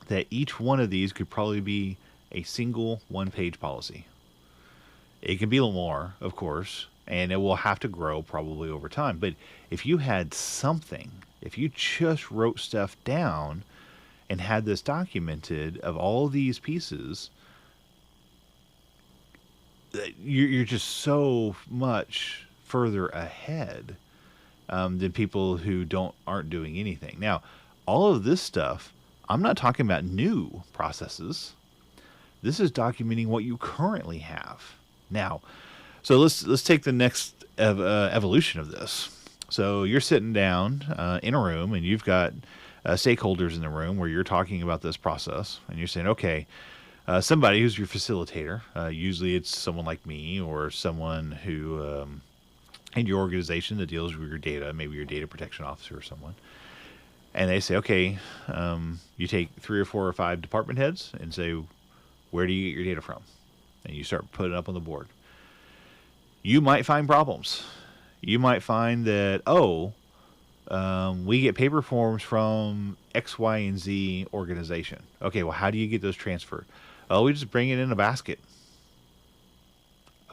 that each one of these could probably be a single one-page policy. It can be a little more, of course, and it will have to grow probably over time. But if you had something, if you just wrote stuff down and had this documented of all these pieces, you're just so much further ahead than people who aren't doing anything. Now, all of this stuff, I'm not talking about new processes. This is documenting what you currently have. Now, so let's take the next evolution of this. So you're sitting down in a room, and you've got stakeholders in the room where you're talking about this process, and you're saying, okay, somebody who's your facilitator, usually it's someone like me or someone who in your organization that deals with your data, maybe your data protection officer or someone, and they say, okay, you take 3 or 4 or 5 department heads and say, where do you get your data from? And you start putting it up on the board. You might find problems. You might find that, we get paper forms from X, Y, and Z organization. Okay, well, how do you get those transferred? Oh, we just bring it in a basket.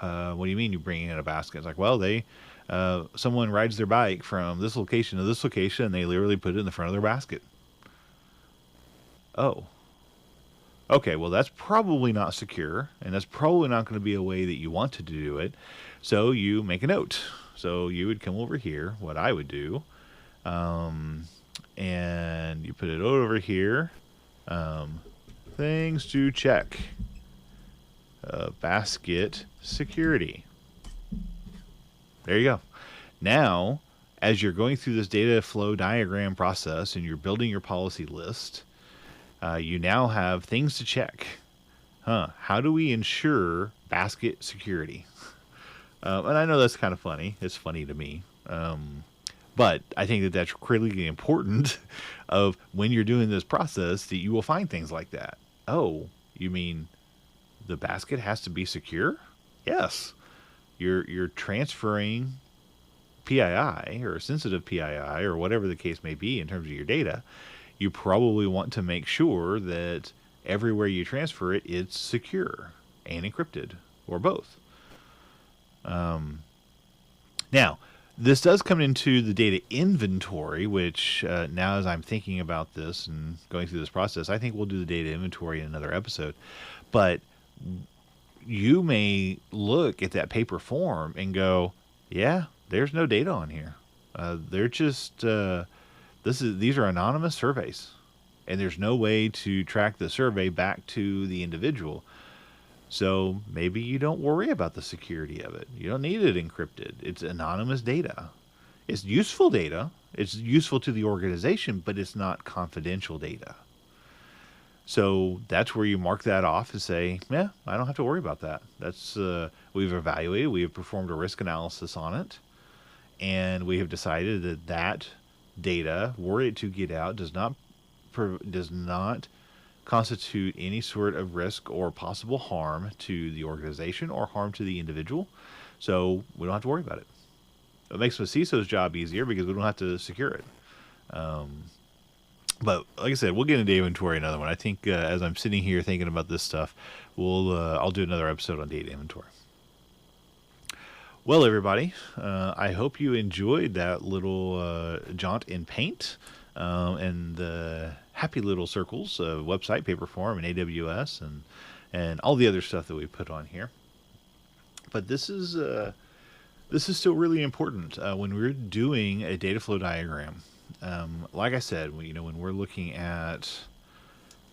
What do you mean you bring it in a basket? It's like, well, someone rides their bike from this location to this location, and they literally put it in the front of their basket. Oh. Okay, well, that's probably not secure, and that's probably not going to be a way that you want to do it. So you make a note. So you would come over here, what I would do, and you put it over here. Things to check. Basket security. There you go. Now, as you're going through this data flow diagram process and you're building your policy list, you now have things to check. How do we ensure basket security? And I know that's kind of funny. It's funny to me. But I think that that's critically important of when you're doing this process that you will find things like that. Oh, you mean the basket has to be secure? Yes, you're transferring PII or sensitive PII or whatever the case may be in terms of your data. You probably want to make sure that everywhere you transfer it, it's secure and encrypted, or both. Now, this does come into the data inventory, which now as I'm thinking about this and going through this process, I think we'll do the data inventory in another episode. But you may look at that paper form and go, yeah, there's no data on here. They're just, these are anonymous surveys. And there's no way to track the survey back to the individual. So maybe you don't worry about the security of it. You don't need it encrypted. It's anonymous data. It's useful data. It's useful to the organization, but it's not confidential data. So that's where you mark that off and say, yeah, I don't have to worry about that. That's we've evaluated, we have performed a risk analysis on it, and we have decided that that data, were it to get out, does not constitute any sort of risk or possible harm to the organization or harm to the individual. So we don't have to worry about it. It makes the CISO's job easier because we don't have to secure it. But like I said, we'll get into data inventory another one. I think as I'm sitting here thinking about this stuff, I'll do another episode on data inventory. Well, everybody, I hope you enjoyed that little jaunt in Paint and the happy little circles of website, Paperform, and AWS, and all the other stuff that we put on here. But this is still really important when we're doing a data flow diagram. Like I said, when we're looking at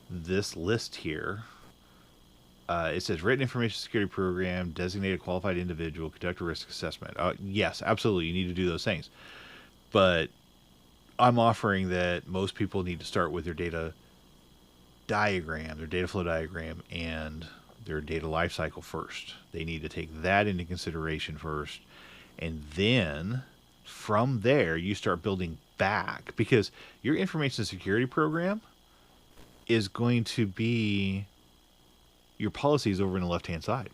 this list here, it says written information security program, designated qualified individual, conduct a risk assessment. Yes, absolutely, you need to do those things. But I'm offering that most people need to start with their data diagram, their data flow diagram, and their data lifecycle first. They need to take that into consideration first. And then from there, you start building back, because your information security program is going to be your policies over in the left-hand side.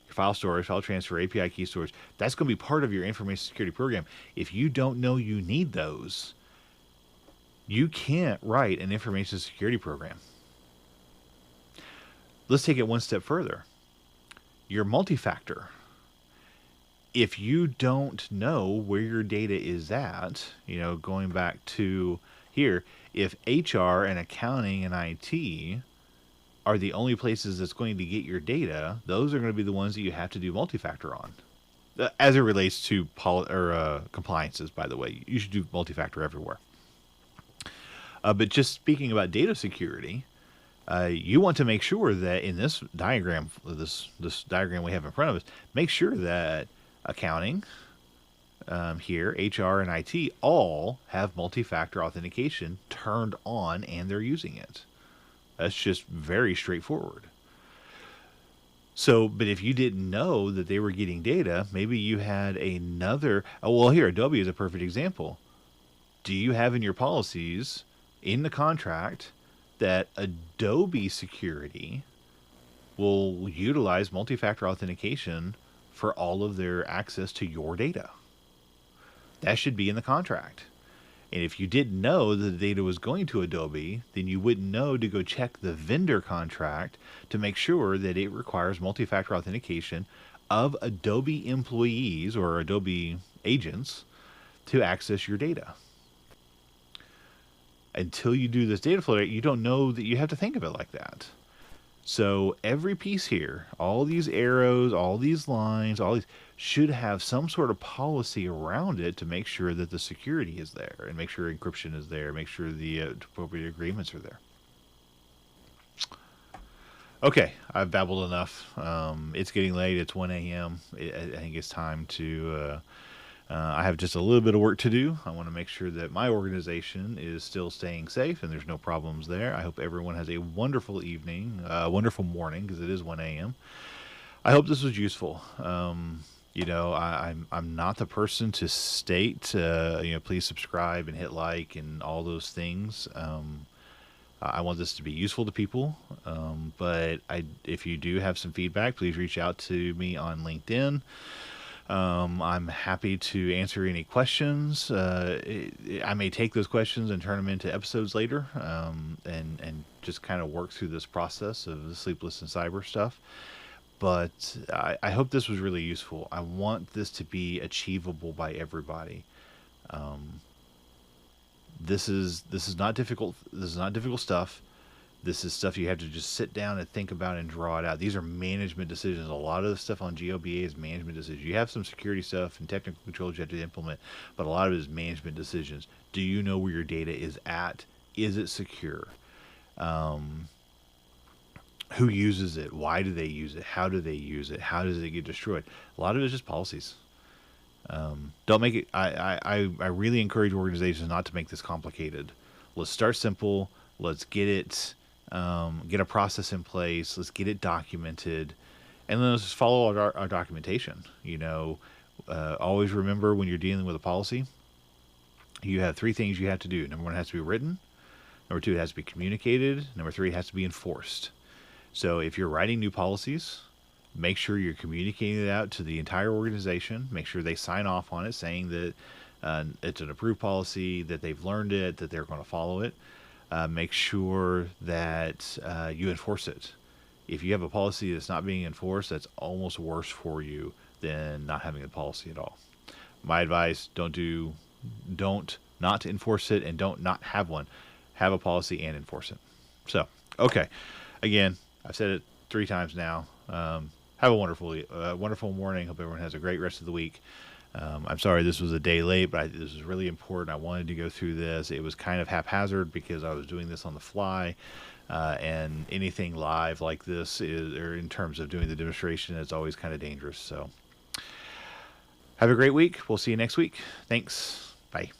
Your file storage, file transfer, API key storage, that's going to be part of your information security program. If you don't know you need those, you can't write an information security program. Let's take it one step further. Your multi-factor. If you don't know where your data is at, going back to here, if HR and accounting and IT are the only places that's going to get your data, those are going to be the ones that you have to do multi-factor on. As it relates to compliances, by the way, you should do multi-factor everywhere. But just speaking about data security, you want to make sure that in this diagram, this diagram we have in front of us, make sure that accounting, here, HR and IT all have multi-factor authentication turned on and they're using it. That's just very straightforward. So, but if you didn't know that they were getting data, maybe you had another, well, here, Adobe is a perfect example. Do you have in your policies, in the contract, that Adobe security will utilize multi-factor authentication for all of their access to your data? That should be in the contract. And if you didn't know that the data was going to Adobe, then you wouldn't know to go check the vendor contract to make sure that it requires multi-factor authentication of Adobe employees or Adobe agents to access your data. Until you do this data flow, you don't know that you have to think of it like that. So every piece here, all these arrows, all these lines, all these should have some sort of policy around it to make sure that the security is there and make sure encryption is there, make sure the appropriate agreements are there. Okay, I've babbled enough. It's getting late. It's 1 a.m. I think it's time to... I have just a little bit of work to do. I want to make sure that my organization is still staying safe and there's no problems there. I hope everyone has a wonderful evening, wonderful morning, because it is 1 a.m. I hope this was useful. I'm not the person to state, please subscribe and hit like and all those things. I want this to be useful to people, but if you do have some feedback, please reach out to me on LinkedIn. I'm happy to answer any questions. I may take those questions and turn them into episodes later, and just kind of work through this process of the Sleepless and Cyber stuff. But I hope this was really useful. I want this to be achievable by everybody. This is not difficult. This is not difficult stuff. This is stuff you have to just sit down and think about and draw it out. These are management decisions. A lot of the stuff on GLBA is management decisions. You have some security stuff and technical controls you have to implement, but a lot of it is management decisions. Do you know where your data is at? Is it secure? Who uses it? Why do they use it? How do they use it? How does it get destroyed? A lot of it is just policies. Don't make it. I really encourage organizations not to make this complicated. Let's start simple. Let's get it, get a process in place. Let's get it documented, and then let's just follow our documentation. Always remember when you're dealing with a policy, you have three things you have to do. Number one, it has to be written. Number two, it has to be communicated. Number three, it has to be enforced. So if you're writing new policies, make sure you're communicating it out to the entire organization. Make sure they sign off on it, saying that it's an approved policy, that they've learned it, that they're going to follow it. Make sure that you enforce it. If you have a policy that's not being enforced, that's almost worse for you than not having a policy at all. My advice: don't not enforce it, and don't not have one. Have a policy and enforce it. So, okay. Again, I've said it 3 times now. Have a wonderful morning. Hope everyone has a great rest of the week. I'm sorry this was a day late, but this is really important. I wanted to go through this. It was kind of haphazard because I was doing this on the fly, and anything live like this or in terms of doing the demonstration, is always kind of dangerous. So have a great week. We'll see you next week. Thanks. Bye.